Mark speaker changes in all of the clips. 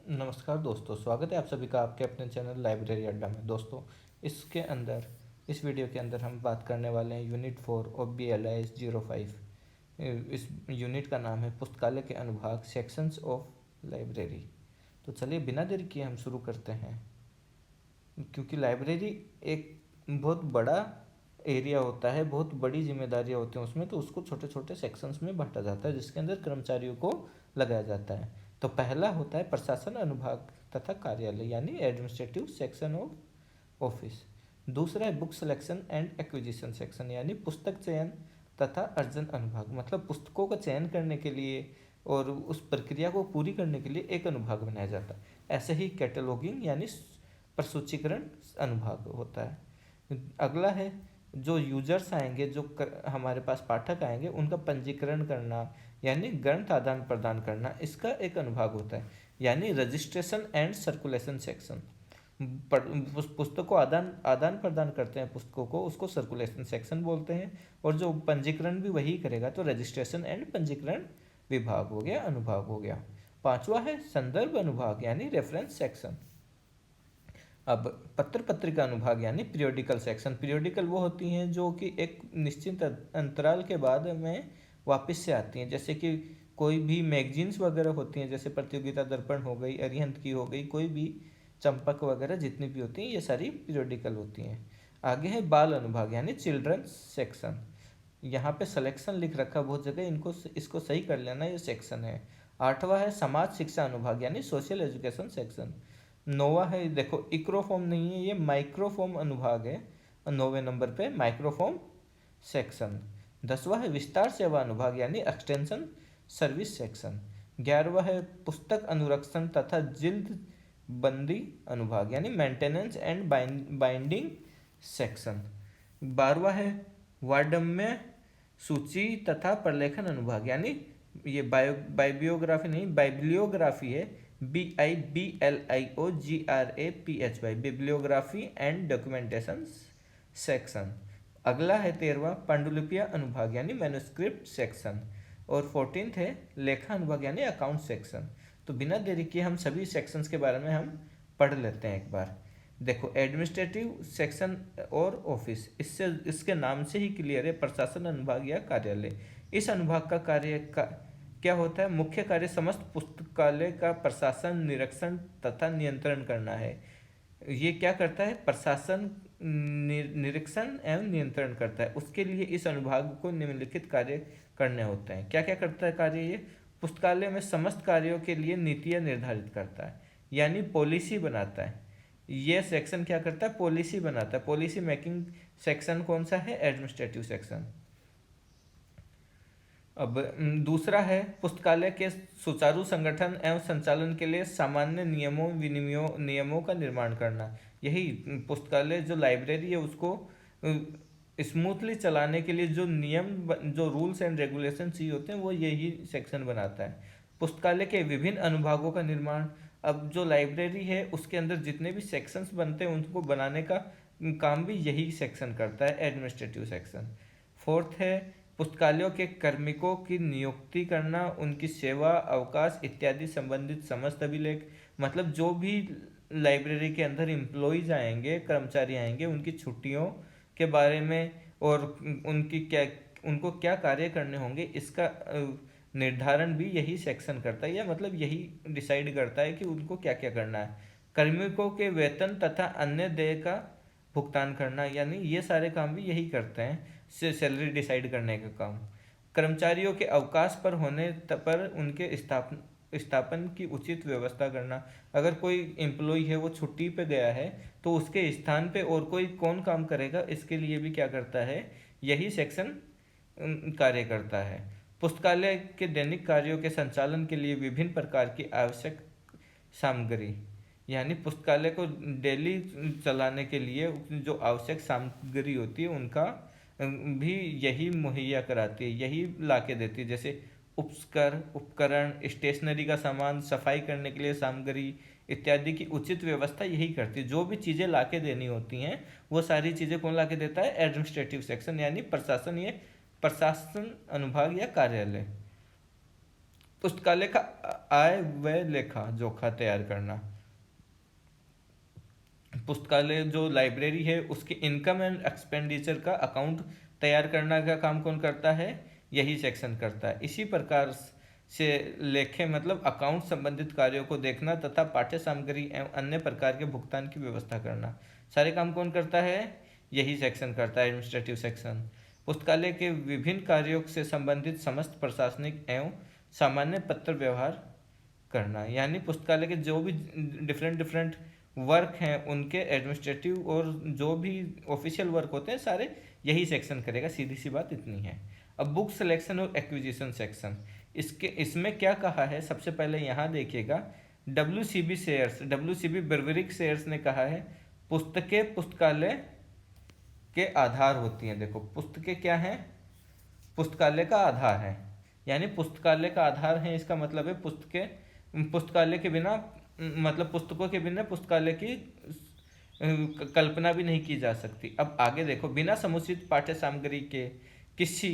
Speaker 1: नमस्कार दोस्तों, स्वागत है आप सभी का आपके अपने चैनल लाइब्रेरी अड्डा में। दोस्तों, इस वीडियो के अंदर हम बात करने वाले हैं यूनिट 4 ऑफ BLIS 05। इस यूनिट का नाम है पुस्तकालय के अनुभाग, सेक्शंस ऑफ लाइब्रेरी। तो चलिए बिना देरी किए हम शुरू करते हैं। क्योंकि लाइब्रेरी एक बहुत बड़ा एरिया होता है, बहुत बड़ी जिम्मेदारियाँ होती हैं उसमें, तो उसको छोटे छोटे सेक्शंस में बांटा जाता है जिसके अंदर कर्मचारियों को लगाया जाता है। तो पहला होता है प्रशासन अनुभाग तथा कार्यालय, यानी एडमिनिस्ट्रेटिव सेक्शन ऑफ ऑफिस। दूसरा है book selection and acquisition section, यानी पुस्तक चयन तथा अर्जन अनुभाग, मतलब पुस्तकों का चयन करने के लिए और उस प्रक्रिया को पूरी करने के लिए एक अनुभाग बनाया जाता है। ऐसे ही कैटलॉगिंग यानी प्रसूचीकरण अनुभाग होता है। अगला है जो यूजर्स आएंगे, हमारे पास पाठक आएंगे, उनका पंजीकरण करना यानी ग्रंथ आदान प्रदान करना, इसका एक अनुभाग होता है, यानी रजिस्ट्रेशन एंड सर्कुलेशन सेक्शन। पुस्तकों को आदान आदान प्रदान करते हैं पुस्तकों को, उसको सर्कुलेशन सेक्शन बोलते हैं। और जो पंजीकरण भी वही करेगा, तो रजिस्ट्रेशन एंड पंजीकरण विभाग हो गया, अनुभाग हो गया। पांचवा है संदर्भ अनुभाग यानी रेफरेंस सेक्शन। अब पत्र पत्रिका अनुभाग यानी पीरियोडिकल सेक्शन। पीरियोडिकल वो होती हैं जो कि एक निश्चित अंतराल के बाद में वापस से आती हैं, जैसे कि कोई भी मैगजीन्स वगैरह होती हैं, जैसे प्रतियोगिता दर्पण हो गई, अरिहंत की हो गई, कोई भी चंपक वगैरह जितनी भी होती हैं, ये सारी पीरियोडिकल होती हैं। आगे है बाल अनुभाग यानी चिल्ड्रंस सेक्शन। यहाँ पे सिलेक्शन लिख रखा बहुत जगह, इसको सही कर लेना, ये सेक्शन है। आठवां है समाज शिक्षा अनुभाग यानी सोशल एजुकेशन सेक्शन। नौवा है, देखो इक्रोफॉर्म नहीं है, ये माइक्रोफॉर्म अनुभाग है, 9वें नंबर पे माइक्रोफॉर्म सेक्शन। 10वां है विस्तार सेवा अनुभाग यानी एक्सटेंशन सर्विस सेक्शन। 11वां है पुस्तक अनुरक्षण तथा जिल्द बंदी अनुभाग यानी मेंटेनेंस एंड बाइंडिंग सेक्शन। 12वां है वार्डम्य सूची तथा प्रलेखन अनुभाग, यानी ये बायोबियोग्राफी नहीं, बाइबिलियोग्राफी है, BIBLIOGRAPHY, bibliography and documentation section. अगला है 13वां पांडुलिपिया अनुभाग यानी मैन्युस्क्रिप्ट सेक्शन। और 14th है लेखा अनुभाग यानी अकाउंट सेक्शन। तो बिना देरी किए हम सभी सेक्शंस के बारे में हम पढ़ लेते हैं एक बार। देखो, एडमिनिस्ट्रेटिव सेक्शन और ऑफिस, इसके नाम से ही क्लियर है, प्रशासन अनुभाग या कार्यालय। इस अनुभाग का क्या होता है? मुख्य कार्य समस्त पुस्तकालय का प्रशासन, निरीक्षण तथा नियंत्रण करना है। ये क्या करता है? प्रशासन, निरीक्षण एवं नियंत्रण करता है। उसके लिए इस अनुभाग को निम्नलिखित कार्य करने होते हैं। क्या क्या करता है कार्य ये? पुस्तकालय में समस्त कार्यों के लिए नीतियाँ निर्धारित करता है, यानी पॉलिसी बनाता है। ये सेक्शन क्या करता है? पॉलिसी बनाता है। पॉलिसी मेकिंग सेक्शन कौन सा है? Administrative section. अब दूसरा है पुस्तकालय के सुचारू संगठन एवं संचालन के लिए सामान्य नियमों विनिमयों नियमों का निर्माण करना। यही पुस्तकालय, जो लाइब्रेरी है, उसको स्मूथली चलाने के लिए जो नियम, जो रूल्स एंड रेगुलेशन चाहिए होते हैं, वो यही सेक्शन बनाता है। पुस्तकालय के विभिन्न अनुभागों का निर्माण। अब जो लाइब्रेरी है उसके अंदर जितने भी सेक्शंस बनते हैं उनको बनाने का काम भी यही सेक्शन करता है, एडमिनिस्ट्रेटिव सेक्शन। फोर्थ है पुस्तकालयों के कार्मिकों की नियुक्ति करना, उनकी सेवा अवकाश इत्यादि संबंधित समस्त अभिलेख। मतलब जो भी लाइब्रेरी के अंदर एम्प्लॉयज आएंगे, कर्मचारी आएंगे, उनकी छुट्टियों के बारे में और उनको क्या कार्य करने होंगे, इसका निर्धारण भी यही सेक्शन करता है, या मतलब यही डिसाइड करता है कि उनको क्या क्या करना है। कार्मिकों के वेतन तथा अन्य देय का भुगतान करना, यानी ये सारे काम भी यही करते हैं, सैलरी डिसाइड करने का काम। कर्मचारियों के अवकाश पर होने पर उनके स्थापन की उचित व्यवस्था करना। अगर कोई एम्प्लॉय है वो छुट्टी पे गया है, तो उसके स्थान पे और कोई कौन काम करेगा, इसके लिए भी क्या करता है, यही सेक्शन कार्य करता है। पुस्तकालय के दैनिक कार्यों के संचालन के लिए विभिन्न प्रकार की आवश्यक सामग्री, यानी पुस्तकालय को डेली चलाने के लिए जो आवश्यक सामग्री होती है उनका भी यही मुहैया कराती है, यही ला के देती है। जैसे उपकरण, स्टेशनरी का सामान, सफाई करने के लिए सामग्री इत्यादि की उचित व्यवस्था यही करती है। जो भी चीज़ें ला के देनी होती हैं वो सारी चीज़ें कौन ला के देता है? एडमिनिस्ट्रेटिव सेक्शन, यानी प्रशासन, ये प्रशासन अनुभाग या कार्यालय। पुस्तकालय का आय व्यय लेखा जोखा तैयार करना। पुस्तकालय जो लाइब्रेरी है उसके इनकम एंड एक्सपेंडिचर का अकाउंट तैयार करना का काम कौन करता है, यही सेक्शन करता है। इसी प्रकार से लेखे मतलब अकाउंट संबंधित कार्यों को देखना तथा पाठ्य सामग्री एवं अन्य प्रकार के भुगतान की व्यवस्था करना, सारे काम कौन करता है, यही सेक्शन करता है, एडमिनिस्ट्रेटिव सेक्शन। पुस्तकालय के विभिन्न कार्यों से संबंधित समस्त प्रशासनिक एवं सामान्य पत्र व्यवहार करना, यानी पुस्तकालय के जो भी डिफरेंट डिफरेंट वर्क हैं उनके एडमिनिस्ट्रेटिव और जो भी ऑफिशियल वर्क होते हैं सारे यही सेक्शन करेगा, सीधी सी बात इतनी है। अब बुक सिलेक्शन और एक्विजिशन सेक्शन, इसमें क्या कहा है, सबसे पहले यहाँ देखिएगा WCB शेयर्स, WCB बेवरिक शेयर्स ने कहा है पुस्तकें पुस्तकालय के आधार होती हैं। देखो पुस्तकें क्या हैं, पुस्तकालय का आधार है, यानी पुस्तकालय का आधार है, इसका मतलब है पुस्तकें पुस्तकालय के बिना मतलब पुस्तकों के बिना पुस्तकालय की कल्पना भी नहीं की जा सकती। अब आगे देखो, बिना समुचित पाठ्य सामग्री के किसी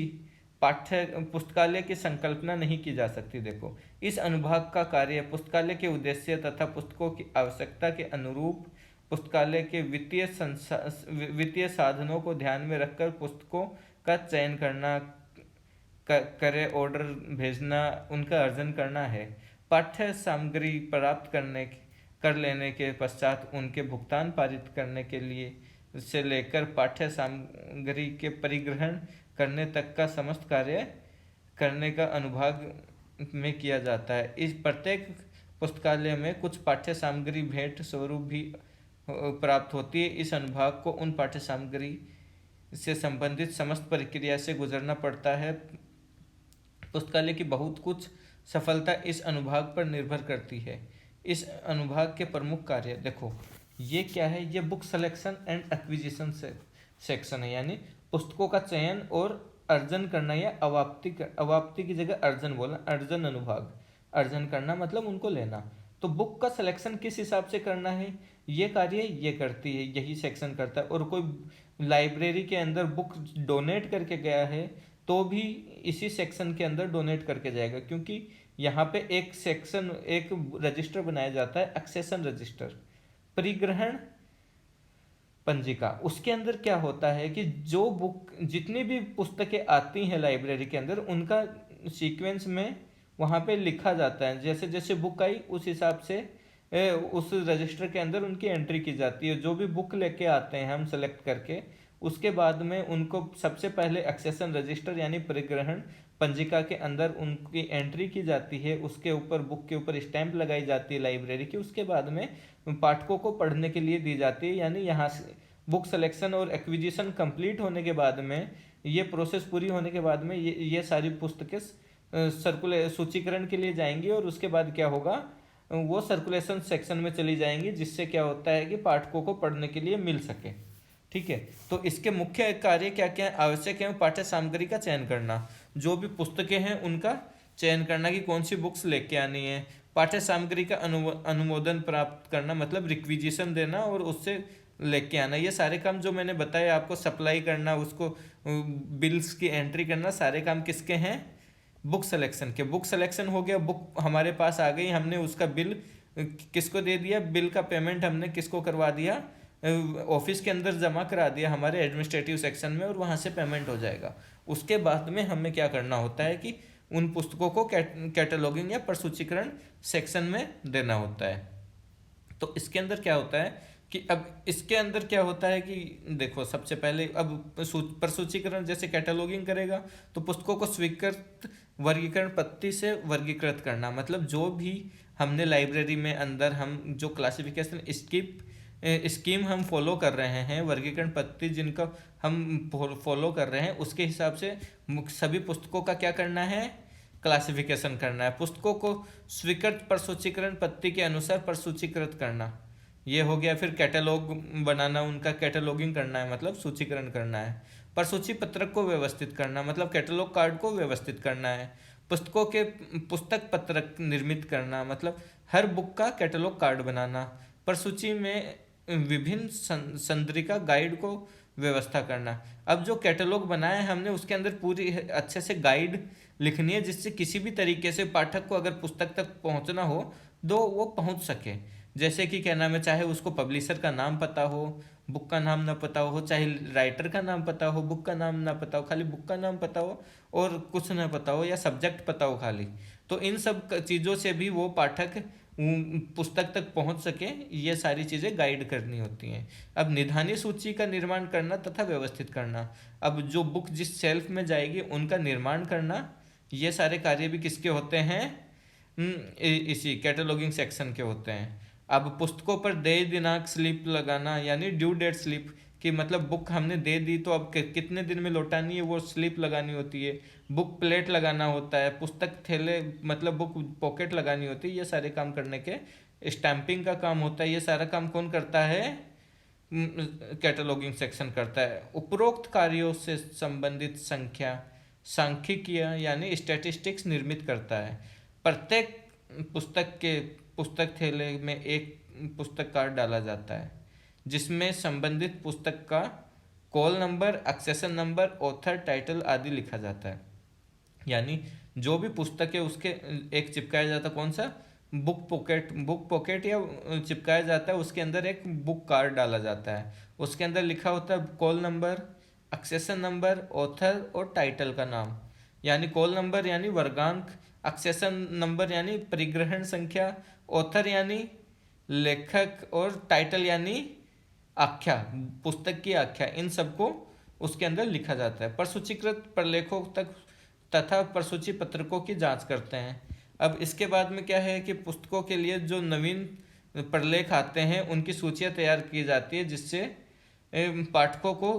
Speaker 1: पाठ्य पुस्तकालय की संकल्पना नहीं की जा सकती। देखो इस अनुभाग का कार्य पुस्तकालय के उद्देश्य तथा पुस्तकों की आवश्यकता के अनुरूप पुस्तकालय के वित्तीय साधनों को ध्यान में रखकर पुस्तकों का चयन करना, करे ऑर्डर भेजना, उनका अर्जन करना है। पाठ्य सामग्री प्राप्त कर लेने के पश्चात उनके भुगतान पारित करने के लिए से लेकर पाठ्य सामग्री के परिग्रहण करने तक का समस्त कार्य करने का अनुभाग में किया जाता है। इस प्रत्येक पुस्तकालय में कुछ पाठ्य सामग्री भेंट स्वरूप भी प्राप्त होती है। इस अनुभाग को उन पाठ्य सामग्री से संबंधित समस्त प्रक्रिया से गुजरना पड़ता है। पुस्तकालय की बहुत कुछ सफलता इस अनुभाग पर निर्भर करती है। इस अनुभाग के प्रमुख कार्य देखो ये क्या है, ये book selection and acquisition section है, यानी पुस्तकों का चयन और अर्जन करना, या अवाप्ति की जगह अर्जन बोला, अर्जन अनुभाग, अर्जन करना मतलब उनको लेना। तो बुक का सिलेक्शन किस हिसाब से करना है, ये कार्य ये करती है, यही सेक्शन करता है। और कोई लाइब्रेरी के अंदर बुक डोनेट करके गया है तो भी इसी सेक्शन के अंदर डोनेट करके जाएगा, क्योंकि यहाँ पे एक सेक्शन, एक रजिस्टर बनाया जाता है, एक्सेशन रजिस्टर, परिग्रहण पंजिका। उसके अंदर क्या होता है कि जो बुक, जितनी भी पुस्तकें आती हैं लाइब्रेरी के अंदर, उनका सीक्वेंस में वहाँ पे लिखा जाता है। जैसे जैसे बुक आई उस हिसाब से उस रजिस्टर के अंदर उनकी एंट्री की जाती है। जो भी बुक लेके आते हैं हम सेलेक्ट करके, उसके बाद में उनको सबसे पहले एक्सेशन रजिस्टर यानी परिग्रहण पंजिका के अंदर उनकी एंट्री की जाती है। उसके ऊपर, बुक के ऊपर स्टैंप लगाई जाती है लाइब्रेरी की। उसके बाद में पाठकों को पढ़ने के लिए दी जाती है। यानी यहाँ से बुक सिलेक्शन और एक्विजिशन कंप्लीट होने के बाद में, ये प्रोसेस पूरी होने के बाद में ये सारी पुस्तकें सूचीकरण के लिए जाएंगी, और उसके बाद क्या होगा, वो सर्कुलेशन सेक्शन में चली जाएंगी, जिससे क्या होता है कि पाठकों को पढ़ने के लिए मिल सके। ठीक है, तो इसके मुख्य कार्य क्या क्या है, आवश्यक है पाठ्य सामग्री का चयन करना, जो भी पुस्तकें हैं उनका चयन करना कि कौन सी बुक्स लेके आनी है, पाठ्य सामग्री का अनुमोदन प्राप्त करना मतलब रिक्विजिशन देना और उससे लेके आना। ये सारे काम जो मैंने बताए आपको, सप्लाई करना, उसको बिल्स की एंट्री करना, सारे काम किसके हैं, बुक सिलेक्शन के। बुक सिलेक्शन हो गया, बुक हमारे पास आ गई, हमने उसका बिल किसको दे दिया, बिल का पेमेंट हमने किसको करवा दिया, ऑफिस के अंदर जमा करा दिया हमारे एडमिनिस्ट्रेटिव सेक्शन में, और वहाँ से पेमेंट हो जाएगा। उसके बाद में हमें क्या करना होता है कि उन पुस्तकों को कैटलॉगिंग या प्रसूचीकरण सेक्शन में देना होता है। तो इसके अंदर क्या होता है कि अब इसके अंदर क्या होता है कि देखो, सबसे पहले अब प्रसूचीकरण जैसे कैटलॉगिंग करेगा तो पुस्तकों को स्वीकृत वर्गीकरण पत्ती से वर्गीकृत करना, मतलब जो भी हमने लाइब्रेरी में अंदर हम जो क्लासिफिकेशन स्कीम हम फॉलो कर रहे हैं, वर्गीकरण पत्ती जिनका हम फॉलो कर रहे हैं, उसके हिसाब से सभी पुस्तकों का क्या करना है, क्लासिफिकेशन करना है। पुस्तकों को स्वीकृत प्रसूचीकरण पत्ती के अनुसार प्रसूचीकृत करना, ये हो गया। फिर कैटलॉग बनाना, उनका कैटलॉगिंग करना है मतलब सूचीकरण करना है। प्रसूची पत्रक को व्यवस्थित करना मतलब कैटलॉग कार्ड को व्यवस्थित करना है। पुस्तकों के पुस्तक पत्रक निर्मित करना मतलब हर बुक का कैटलॉग कार्ड बनाना। प्रसूची में विभिन्न संद्रिका गाइड को व्यवस्था करना। अब जो कैटलॉग बनाया है हमने, उसके अंदर पूरी अच्छे से गाइड लिखनी है, जिससे किसी भी तरीके से पाठक को अगर पुस्तक तक पहुंचना हो तो वो पहुंच सके। जैसे कि क्या नाम है, चाहे उसको पब्लिशर का नाम पता हो, बुक का नाम ना पता हो, चाहे राइटर का नाम पता हो, बुक का नाम ना पता हो, खाली बुक का नाम पता हो और कुछ ना पता हो, या सब्जेक्ट पता हो खाली, तो इन सब चीज़ों से भी वो पाठक पुस्तक तक पहुंच सके, ये सारी चीज़ें गाइड करनी होती हैं। अब निधानी सूची का निर्माण करना तथा व्यवस्थित करना, अब जो बुक जिस शेल्फ में जाएगी उनका निर्माण करना, ये सारे कार्य भी किसके होते हैं, इसी कैटलॉगिंग सेक्शन के होते हैं। अब पुस्तकों पर देय दिनांक स्लिप लगाना, यानी ड्यू डेट स्लिप, कि मतलब बुक हमने दे दी तो अब कितने दिन में लौटानी है, वो स्लिप लगानी होती है। बुक प्लेट लगाना होता है, पुस्तक थैले मतलब बुक पॉकेट लगानी होती है, ये सारे काम करने के स्टैंपिंग का काम होता है। ये सारा काम कौन करता है, कैटलॉगिंग सेक्शन करता है। उपरोक्त कार्यों से संबंधित संख्या सांख्यिकीय यानी स्टैटिस्टिक्स निर्मित करता है। प्रत्येक पुस्तक थैले में एक पुस्तक कार्ड डाला जाता है, जिसमें संबंधित पुस्तक का call number, accession number, author, title आदि लिखा जाता है। यानी जो भी पुस्तक है उसके एक चिपकाया जाता है, कौन सा, बुक पॉकेट या चिपकाया जाता है, उसके अंदर एक बुक कार्ड डाला जाता है, उसके अंदर लिखा होता है call number, accession number, author और टाइटल का नाम। यानी कॉल नंबर यानी वर्गांक, एक्सेशन नंबर यानी परिग्रहण संख्या, ऑथर यानी लेखक और टाइटल यानी आख्या, पुस्तक की आख्या, इन सबको उसके अंदर लिखा जाता है। प्रसूचीकृत प्रलेखों तक तथा प्रसूची पत्रकों की जांच करते हैं। अब इसके बाद में क्या है कि पुस्तकों के लिए जो नवीन प्रलेख आते हैं उनकी सूचियाँ तैयार की जाती है, जिससे पाठकों को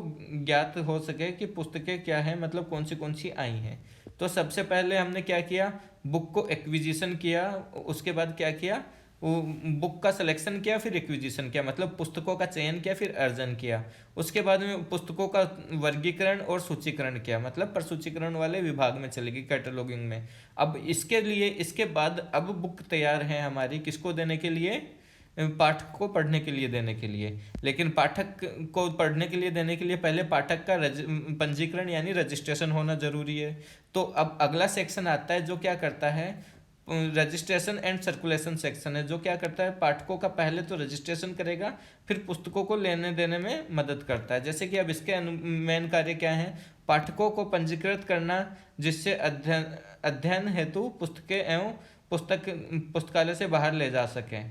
Speaker 1: ज्ञात हो सके कि पुस्तकें क्या है, मतलब कौन सी आई हैं। तो सबसे पहले हमने क्या किया, बुक को एक्विजिशन किया, उसके बाद क्या किया, वो बुक का सिलेक्शन किया, फिर एक्विजिशन किया, मतलब पुस्तकों का चयन किया, फिर अर्जन किया। उसके बाद में पुस्तकों का वर्गीकरण और सूचीकरण किया, मतलब प्रसूचीकरण वाले विभाग में चलेगी, कैटलॉगिंग में। अब इसके लिए इसके बाद अब बुक तैयार है हमारी, किसको देने के लिए, पाठक को पढ़ने के लिए देने के लिए। लेकिन पाठक को पढ़ने के लिए देने के लिए पहले पाठक का पंजीकरण यानी रजिस्ट्रेशन होना जरूरी है। तो अब अगला सेक्शन आता है जो क्या करता है, रजिस्ट्रेशन एंड सर्कुलेशन सेक्शन है, जो क्या करता है, पाठकों का पहले तो रजिस्ट्रेशन करेगा, फिर पुस्तकों को लेने देने में मदद करता है। जैसे कि अब इसके मेन कार्य क्या है, पाठकों को पंजीकृत करना, जिससे अध्ययन हेतु पुस्तकें एवं पुस्तकालय से बाहर ले जा सकें।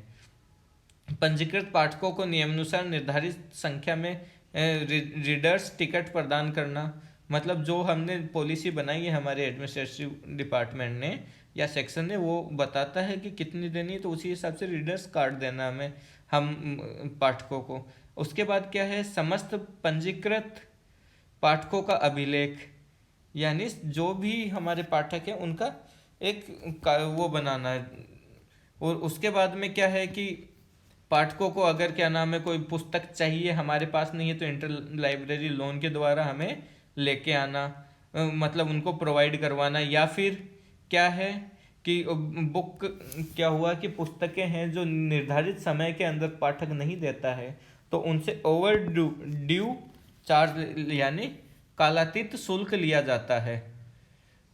Speaker 1: पंजीकृत पाठकों को नियमानुसार निर्धारित संख्या में रीडर्स टिकट प्रदान करना, मतलब जो हमने पॉलिसी बनाई है हमारे एडमिनिस्ट्रेटिव डिपार्टमेंट ने या सेक्शन ने, वो बताता है कि कितनी देनी है, तो उसी हिसाब से रीडर्स कार्ड देना हमें, हम पाठकों को। उसके बाद क्या है, समस्त पंजीकृत पाठकों का अभिलेख, यानी जो भी हमारे पाठक हैं उनका एक वो बनाना है। और उसके बाद में क्या है कि पाठकों को अगर क्या नाम है कोई पुस्तक चाहिए, हमारे पास नहीं है, तो इंटर लाइब्रेरी लोन के द्वारा हमें लेके आना, मतलब उनको प्रोवाइड करवाना। या फिर क्या है कि बुक क्या हुआ कि पुस्तकें हैं जो निर्धारित समय के अंदर पाठक नहीं देता है, तो उनसे ओवर ड्यू चार्ज यानी कालातीत शुल्क लिया जाता है।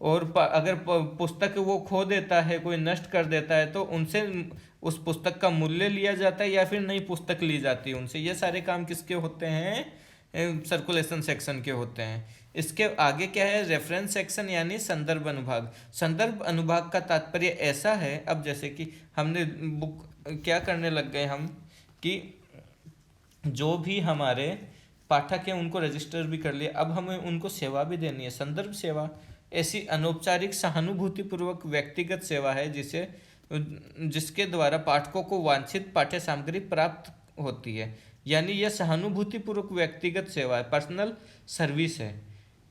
Speaker 1: और अगर पुस्तक वो खो देता है, कोई नष्ट कर देता है, तो उनसे उस पुस्तक का मूल्य लिया जाता है या फिर नई पुस्तक ली जाती है उनसे। ये सारे काम किसके होते हैं, सर्कुलेशन सेक्शन के होते हैं। इसके आगे क्या है, रेफरेंस सेक्शन यानी संदर्भ अनुभाग। संदर्भ अनुभाग का तात्पर्य ऐसा है, अब जैसे कि हमने बुक क्या करने लग गए हम कि जो भी हमारे पाठक हैं उनको रजिस्टर भी कर लिया, अब हमें उनको सेवा भी देनी है, संदर्भ सेवा। ऐसी अनौपचारिक सहानुभूतिपूर्वक व्यक्तिगत सेवा है जिसके द्वारा पाठकों को वांछित पाठ्य सामग्री प्राप्त होती है। यानी यह सहानुभूतिपूर्वक व्यक्तिगत सेवा है, पर्सनल सर्विस है।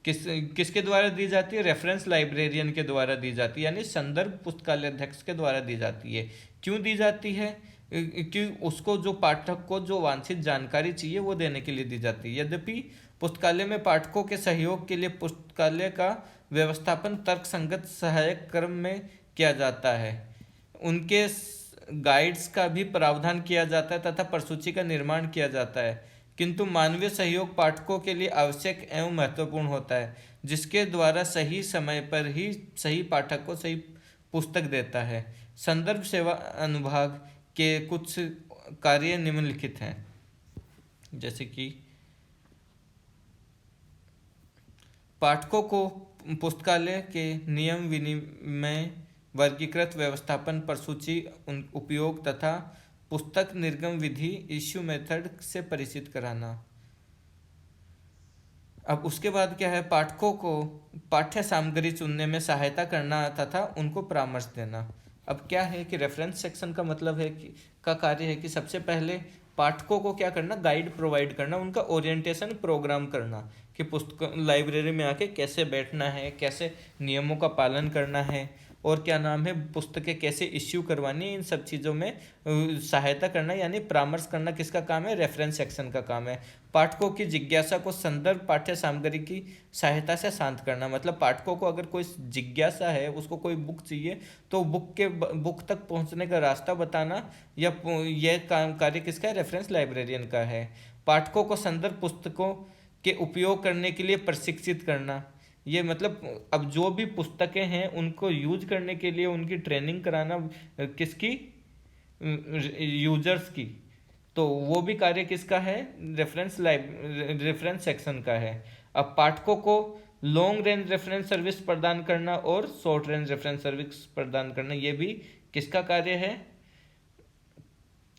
Speaker 1: किसके द्वारा दी जाती है, रेफरेंस लाइब्रेरियन के द्वारा दी जाती है, यानी संदर्भ पुस्तकालय अध्यक्ष के द्वारा दी जाती है। क्यों दी जाती है, कि उसको जो पाठक को जो वांछित जानकारी चाहिए वो देने के लिए दी जाती है। यद्यपि पुस्तकालय में पाठकों के सहयोग के लिए पुस्तकालय का व्यवस्थापन तर्कसंगत सहायक क्रम में किया जाता है, उनके गाइड्स का भी प्रावधान किया जाता है तथा प्रसूची का निर्माण किया जाता है किंतु मानवीय सहयोग पाठकों के लिए आवश्यक एवं महत्वपूर्ण होता है, जिसके द्वारा सही समय पर ही सही पाठक को सही पुस्तक देता है। संदर्भ सेवा अनुभाग के कुछ कार्य निम्नलिखित हैं, जैसे कि पाठकों को पुस्तकालय के नियम विनिमय, वर्गीकृत, व्यवस्थापन, प्रसूची, उपयोग तथा पुस्तक निर्गम विधि, इश्यू मेथड से परिचित कराना। अब उसके बाद क्या है, पाठकों को पाठ्य सामग्री चुनने में सहायता करना तथा उनको परामर्श देना। अब क्या है कि रेफरेंस सेक्शन का मतलब है कि का कार्य है कि सबसे पहले पाठकों को क्या करना, गाइड प्रोवाइड करना, उनका ओरिएंटेशन प्रोग्राम करना कि पुस्तक लाइब्रेरी में आके कैसे बैठना है, कैसे नियमों का पालन करना है, और क्या नाम है, पुस्तकें कैसे इश्यू करवानी है, इन सब चीज़ों में सहायता करना, यानी परामर्श करना किसका काम है, रेफरेंस सेक्शन का काम है। पाठकों की जिज्ञासा को संदर्भ पाठ्य सामग्री की सहायता से शांत करना, मतलब पाठकों को अगर कोई जिज्ञासा है, उसको कोई बुक चाहिए, तो बुक तक पहुंचने का रास्ता बताना, या यह कार्य किसका है, रेफरेंस लाइब्रेरियन का है। पाठकों को संदर्भ पुस्तकों के उपयोग करने के लिए प्रशिक्षित करना, ये मतलब अब जो भी पुस्तकें हैं उनको यूज करने के लिए उनकी ट्रेनिंग कराना, किसकी, यूजर्स की, तो वो भी कार्य किसका है, रेफरेंस सेक्शन का है। अब पाठकों को लॉन्ग रेंज रेफरेंस सर्विस प्रदान करना और शॉर्ट रेंज रेफरेंस सर्विस प्रदान करना, ये भी किसका कार्य है,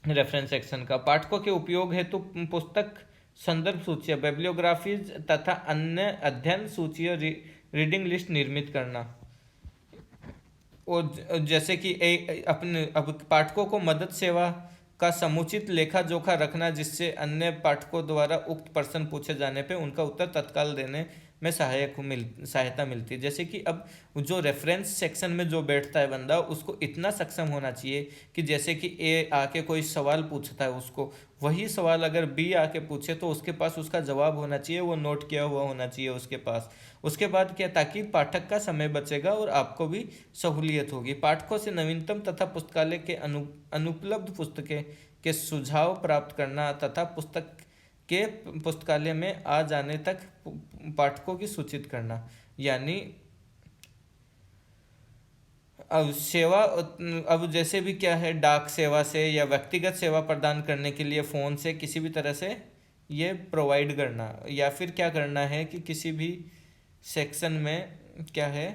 Speaker 1: रेफरेंस सेक्शन का। पाठकों के उपयोग हेतु पुस्तक संदर्भ सूचियाँ, बिब्लियोग्राफीज तथा अन्य अध्ययन सूचियाँ, रीडिंग लिस्ट निर्मित करना। और जैसे कि अपने अब पाठकों को मदद सेवा का समुचित लेखा जोखा रखना, जिससे अन्य पाठकों द्वारा उक्त प्रश्न पूछे जाने पे उनका उत्तर तत्काल देने में सहायता मिलती है। जैसे कि अब जो रेफरेंस सेक्शन में जो बैठता है बंदा, उसको इतना सक्षम होना चाहिए कि जैसे कि ए आके कोई सवाल पूछता है, उसको वही सवाल अगर बी आके पूछे तो उसके पास उसका जवाब होना चाहिए, वो नोट किया हुआ होना चाहिए उसके पास। उसके बाद क्या, ताकि पाठक का समय बचेगा और आपको भी सहूलियत होगी। पाठकों से नवीनतम तथा पुस्तकालय के अनुपलब्ध पुस्तकें के सुझाव प्राप्त करना तथा पुस्तकालय में आ जाने तक पाठकों की सूचित करना, यानी अब सेवा, अब जैसे भी क्या है, डाक सेवा से या व्यक्तिगत सेवा प्रदान करने के लिए फ़ोन से किसी भी तरह से ये प्रोवाइड करना, या फिर क्या करना है कि किसी भी सेक्शन में क्या है,